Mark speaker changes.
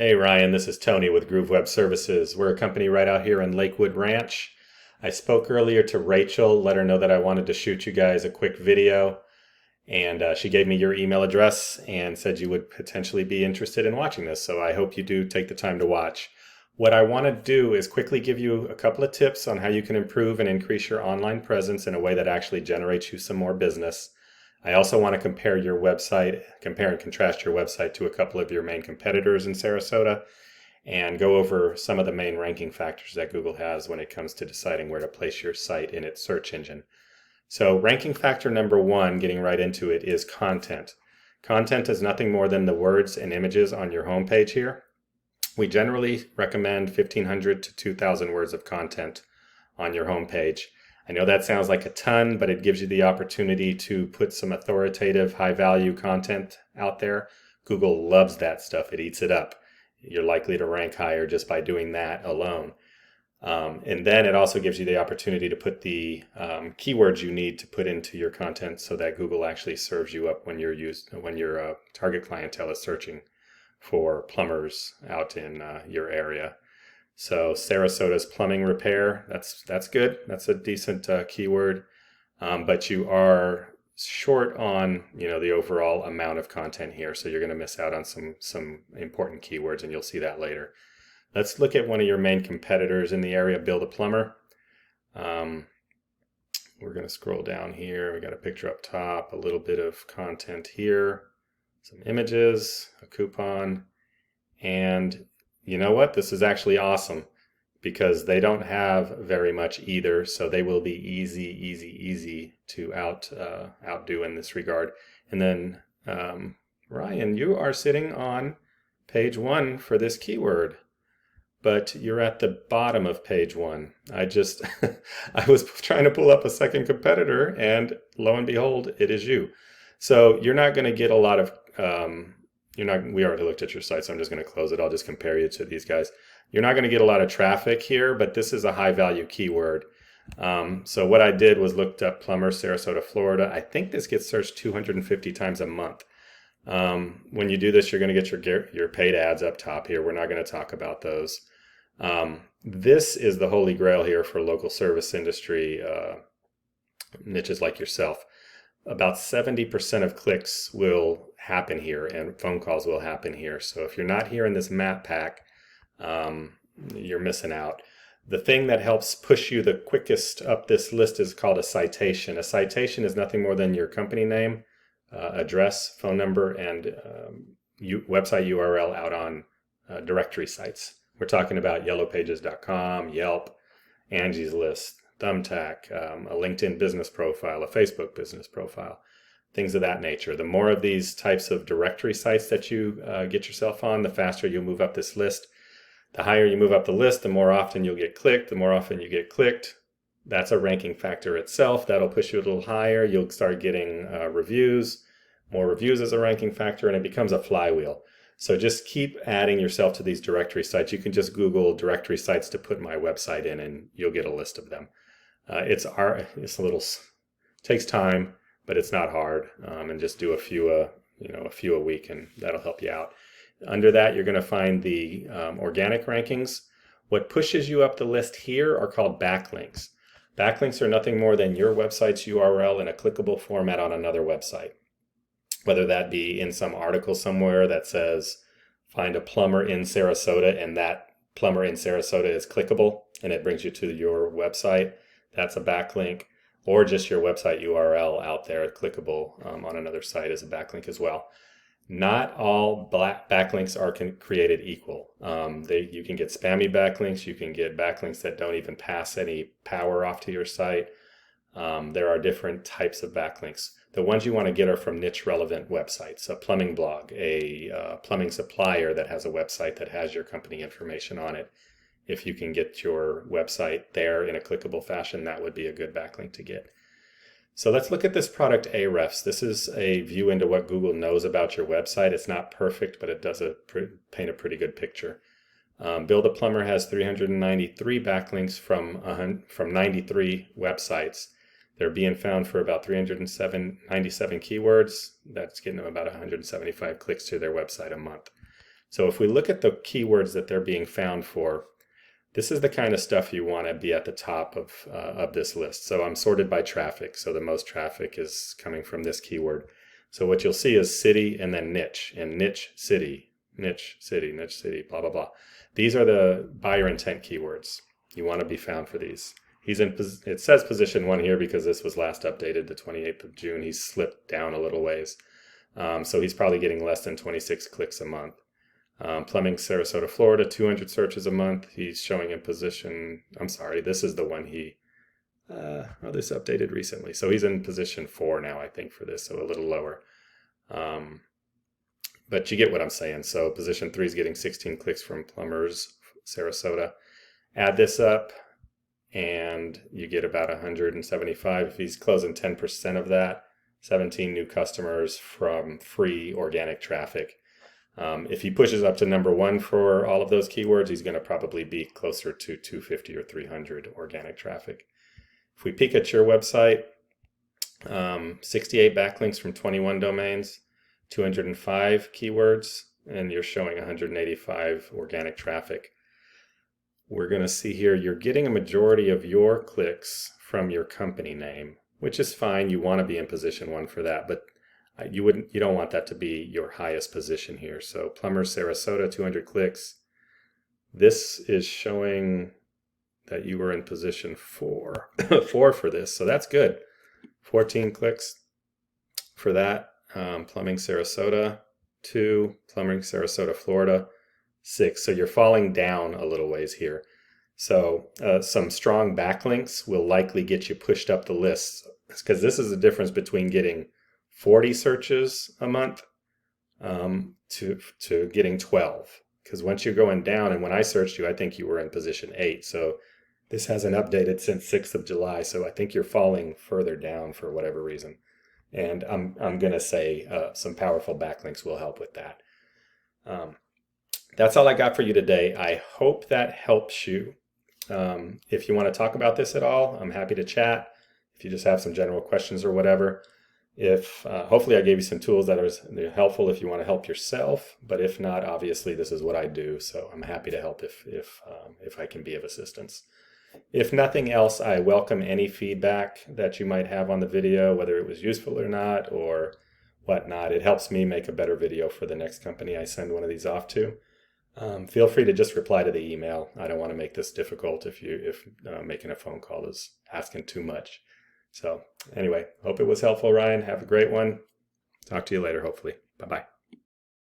Speaker 1: Hey Ryan, this is Tony with Groove Web Services. We're a company right out here in Lakewood Ranch. I spoke earlier to Rachel, let her know that I wanted to shoot you guys a quick video, and she gave me your email address and said you would potentially be interested in watching this, so I hope you do take the time to watch. What I want to do is quickly give you a couple of tips on how you can improve and increase your online presence in a way that actually generates you some more business. I also want to compare and contrast your website to a couple of your main competitors in Sarasota and go over some of the main ranking factors that Google has when it comes to deciding where to place your site in its search engine. So ranking factor number one, getting right into it, is content. Content is nothing more than the words and images on your homepage here. We generally recommend 1,500 to 2,000 words of content on your homepage. I know that sounds like a ton, but it gives you the opportunity to put some authoritative, high-value content out there. Google loves that stuff. It eats it up. You're likely to rank higher just by doing that alone. And then it also gives you the opportunity to put the keywords you need to put into your content so that Google actually serves you up when your target clientele is searching for plumbers out in your area. So Sarasota's plumbing repair, that's good. That's a decent keyword, but you are short on the overall amount of content here. So you're going to miss out on some important keywords, and you'll see that later. Let's look at one of your main competitors in the area, Build a Plumber. We're going to scroll down here. We got a picture up top, a little bit of content here, some images, a coupon, and you know what? This is actually awesome because they don't have very much either, so they will be easy to outdo in this regard. And then Ryan, you are sitting on page one for this keyword, but you're at the bottom of page one. I was trying to pull up a second competitor, and lo and behold, it is you. So you're not going to get a lot of we already looked at your site, so I'm just going to close it. I'll just compare you to these guys. You're not going to get a lot of traffic here, but this is a high value keyword. So what I did was looked up plumber, Sarasota, Florida. I think this gets searched 250 times a month. When you do this, you're going to get your paid ads up top here. We're not going to talk about those. This is the holy grail here for local service industry niches like yourself. About 70% of clicks will happen here and phone calls will happen here. So if you're not here in this map pack, you're missing out. The thing that helps push you the quickest up this list is called a citation. A citation is nothing more than your company name, address, phone number, and website URL out on directory sites. We're talking about yellowpages.com, Yelp, Angie's List, Thumbtack, a LinkedIn business profile, a Facebook business profile, things of that nature. The more of these types of directory sites that you get yourself on, the faster you'll move up this list. The higher you move up the list, the more often you'll get clicked. The more often you get clicked, that's a ranking factor itself. That'll push you a little higher. You'll start getting reviews. More reviews is a ranking factor, and it becomes a flywheel. So just keep adding yourself to these directory sites. You can just Google directory sites to put my website in, and you'll get a list of them. Takes time, but it's not hard. And just do a few a week, and that'll help you out. Under that, you're going to find the organic rankings. What pushes you up the list here are called backlinks. Backlinks are nothing more than your website's URL in a clickable format on another website. Whether that be in some article somewhere that says, find a plumber in Sarasota, and that plumber in Sarasota is clickable, and it brings you to your website. That's a backlink. Or just your website URL out there clickable on another site is a backlink as well. Not all backlinks are created equal. You can get spammy backlinks. You can get backlinks that don't even pass any power off to your site. There are different types of backlinks. The ones you want to get are from niche relevant websites, a plumbing blog, a plumbing supplier that has a website that has your company information on it. If you can get your website there in a clickable fashion, that would be a good backlink to get. So let's look at this product Ahrefs. This is a view into what Google knows about your website. It's not perfect, but it does paint a pretty good picture. Build a Plumber has 393 backlinks from 93 websites. They're being found for about 397 keywords. That's getting them about 175 clicks to their website a month. So if we look at the keywords that they're being found for, this is the kind of stuff you want to be at the top of this list. So I'm sorted by traffic. So the most traffic is coming from this keyword. So what you'll see is city and then niche, and niche city, blah, blah, blah. These are the buyer intent keywords. You want to be found for these. He's in, it says position 1 here because this was last updated the 28th of June. He's slipped down a little ways. So he's probably getting less than 26 clicks a month. Plumbing, Sarasota, Florida, 200 searches a month. He's showing in position, I'm sorry, this is the one this updated recently. So he's in position 4 now, I think, for this, so a little lower. But you get what I'm saying. So position 3 is getting 16 clicks from Plumbers, Sarasota. Add this up, and you get about 175. If he's closing 10% of that, 17 new customers from free organic traffic. If he pushes up to number 1 for all of those keywords, he's going to probably be closer to 250 or 300 organic traffic. If we peek at your website, 68 backlinks from 21 domains, 205 keywords, and you're showing 185 organic traffic. We're going to see here you're getting a majority of your clicks from your company name, which is fine. You want to be in position 1 for that, but you don't want that to be your highest position here. So Plumbers, Sarasota, 200 clicks. This is showing that you were in position 4 for this, so that's good. 14 clicks for that. Plumbing, Sarasota, 2. Plumbing, Sarasota, Florida, 6. So you're falling down a little ways here. So some strong backlinks will likely get you pushed up the list, because this is the difference between getting 40 searches a month to getting 12. Because once you're going down, and when I searched you, I think you were in position 8. So this hasn't updated since 6th of July. So I think you're falling further down for whatever reason. And I'm going to say some powerful backlinks will help with that. That's all I got for you today. I hope that helps you. If you want to talk about this at all, I'm happy to chat. If you just have some general questions or whatever. Hopefully I gave you some tools that are helpful if you want to help yourself. But if not, obviously this is what I do. So I'm happy to help if I can be of assistance. If nothing else, I welcome any feedback that you might have on the video, whether it was useful or not or whatnot. It helps me make a better video for the next company I send one of these off to. Feel free to just reply to the email. I don't want to make this difficult if making a phone call is asking too much. So anyway, hope it was helpful, Ryan. Have a great one. Talk to you later, hopefully. Bye-bye.